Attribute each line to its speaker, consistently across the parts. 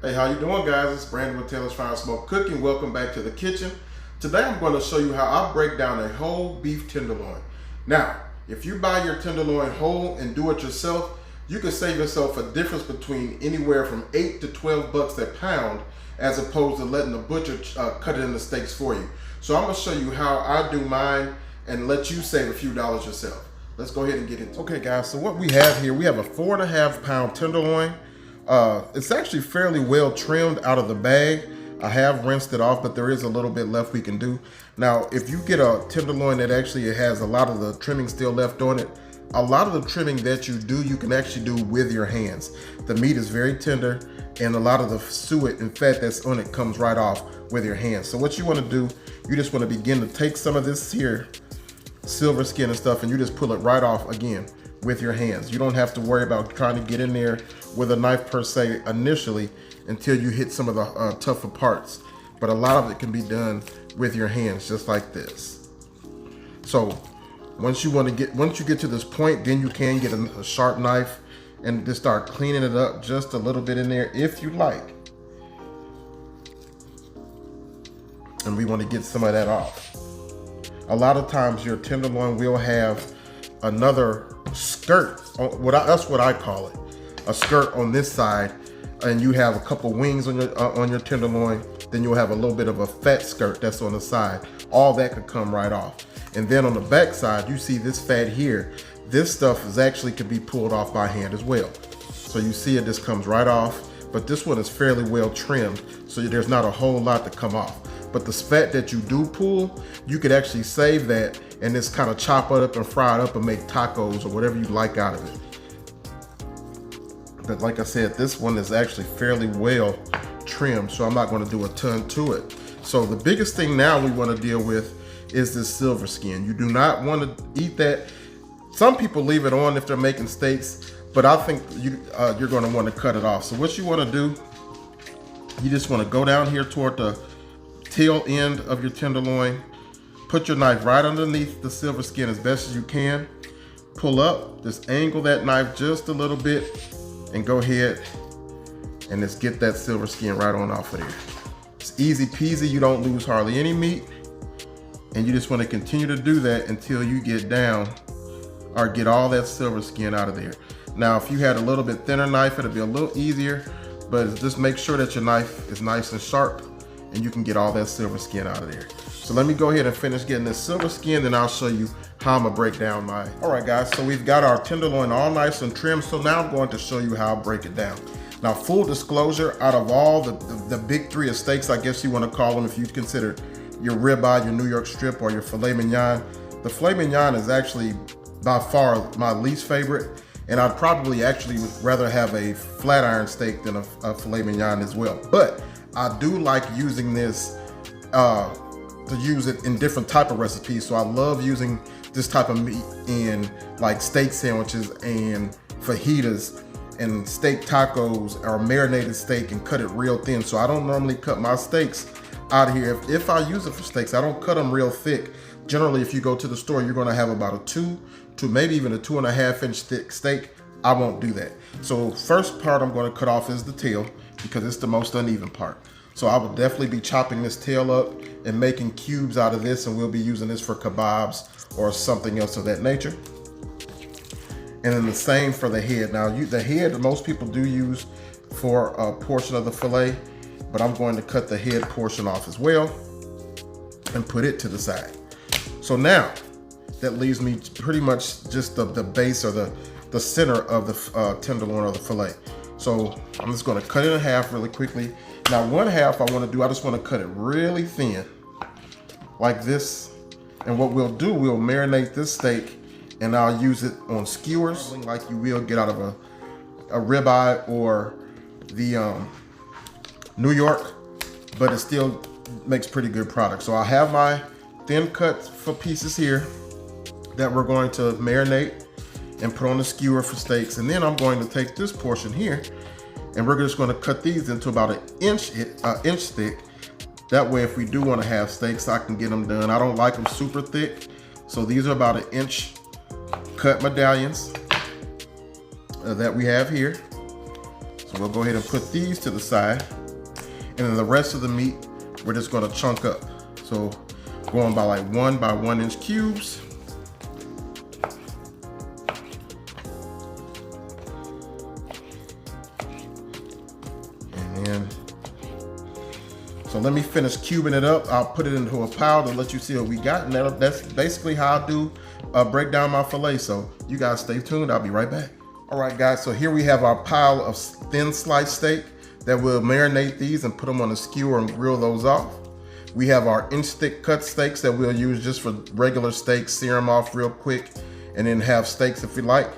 Speaker 1: Hey, how you doing, guys? It's Brandon with Taylorsfiresmoke Cooking. Welcome back to the kitchen. Today I'm going to show you how I break down a whole beef tenderloin. Now, if you buy your tenderloin whole and do it yourself, you can save yourself a difference between anywhere from 8 to 12 bucks a pound, as opposed to letting the butcher cut it into steaks for you. So I'm going to show you how I do mine and let you save a few dollars yourself. Let's go ahead and get into it. Okay, guys, so what we have here, we have a 4.5 pound tenderloin. It's actually fairly well trimmed out of the bag. I have rinsed it off, but there is a little bit left we can do. Now, if you get a tenderloin that actually has a lot of the trimming still left on it, a lot of the trimming that you do, you can actually do with your hands. The meat is very tender, and a lot of the suet and fat that's on it comes right off with your hands. So what you want to do, you just want to begin to take some of this here silver skin and stuff, and you just pull it right off again with your hands. You don't have to worry about trying to get in there with a knife per se initially until you hit some of the tougher parts. But a lot of it can be done with your hands, just like this. So once you get to this point, then you can get a sharp knife and just start cleaning it up just a little bit in there if you like. And we want to get some of that off. A lot of times your tenderloin will have another skirt, that's what I call it, a skirt on this side, and you have a couple wings on your tenderloin. Then you'll have a little bit of a fat skirt that's on the side. All that could come right off. And then on the back side, you see this fat here. This stuff could be pulled off by hand as well. So you see it just comes right off, but this one is fairly well trimmed, so there's not a whole lot to come off. But the fat that you do pull, you could actually save that and just kind of chop it up and fry it up and make tacos or whatever you like out of it. But like I said, this one is actually fairly well trimmed, so I'm not going to do a ton to it. So the biggest thing now we want to deal with is this silver skin. You do not want to eat that. Some people leave it on if they're making steaks, but I think you're going to want to cut it off. So what you want to do, you just want to go down here toward the tail end of your tenderloin, put your knife right underneath the silver skin as best as you can, pull up, just angle that knife just a little bit, and go ahead and just get that silver skin right on off of there. It's easy peasy, you don't lose hardly any meat, and you just want to continue to do that until you get down or get all that silver skin out of there. Now, if you had a little bit thinner knife, it'd be a little easier, but just make sure that your knife is nice and sharp and you can get all that silver skin out of there. So let me go ahead and finish getting this silver skin, then I'll show you how I'm gonna break down mine. All right, guys, so we've got our tenderloin all nice and trimmed, so now I'm going to show you how I break it down. Now, full disclosure, out of all the big three of steaks, I guess you want to call them, if you consider your ribeye, your New York strip, or your filet mignon, the filet mignon is actually by far my least favorite, and I'd probably actually would rather have a flat iron steak than a filet mignon as well. But I do like using this to use it in different type of recipes. So I love using this type of meat in like steak sandwiches and fajitas and steak tacos or marinated steak and cut it real thin. So I don't normally cut my steaks out of here. If I use it for steaks, I don't cut them real thick. Generally, if you go to the store, you're gonna have about a 2 to maybe even a 2.5 inch thick steak. I won't do that. So first part I'm gonna cut off is the tail, because it's the most uneven part. So I will definitely be chopping this tail up and making cubes out of this, and we'll be using this for kebabs or something else of that nature. And then the same for the head. Now, the head, most people do use for a portion of the filet, but I'm going to cut the head portion off as well and put it to the side. So now that leaves me pretty much just the base or the center of the tenderloin or the filet. So I'm just gonna cut it in half really quickly. Now, one half I just wanna cut it really thin, like this. And what we'll do, we'll marinate this steak and I'll use it on skewers like you will get out of a ribeye or the New York, but it still makes pretty good product. So I have my thin cut for pieces here that we're going to marinate and put on the skewer for steaks. And then I'm going to take this portion here and we're just going to cut these into about an inch thick. That way, if we do want to have steaks, I can get them done. I don't like them super thick. So these are about 1 inch cut medallions that we have here. So we'll go ahead and put these to the side. And then the rest of the meat, we're just gonna chunk up. So going by like 1 by 1 inch cubes. And then, so let me finish cubing it up. I'll put it into a pile to let you see what we got. And that's basically how I do break down my filet. So you guys stay tuned, I'll be right back. All right guys, so here we have our pile of thin sliced steak that we'll marinate these and put them on a skewer and grill those off. We have our inch thick cut steaks that we'll use just for regular steaks, sear them off real quick, and then have steaks if you like.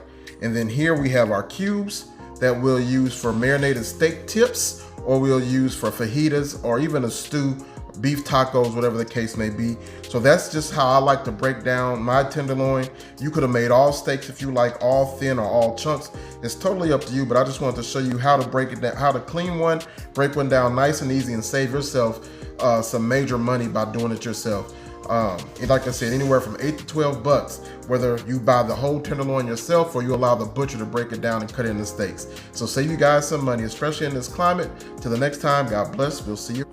Speaker 1: And then here we have our cubes that we'll use for marinated steak tips, or we'll use for fajitas, or even a stew, beef tacos, whatever the case may be. So that's just how I like to break down my tenderloin. You could have made all steaks if you like, all thin or all chunks. It's totally up to you, but I just wanted to show you how to break it down, how to clean one, break one down nice and easy, and save yourself some major money by doing it yourself. And like I said, anywhere from 8 to 12 bucks, whether you buy the whole tenderloin yourself or you allow the butcher to break it down and cut it into steaks. So save you guys some money, especially in this climate. Till the next time, God bless. We'll see you.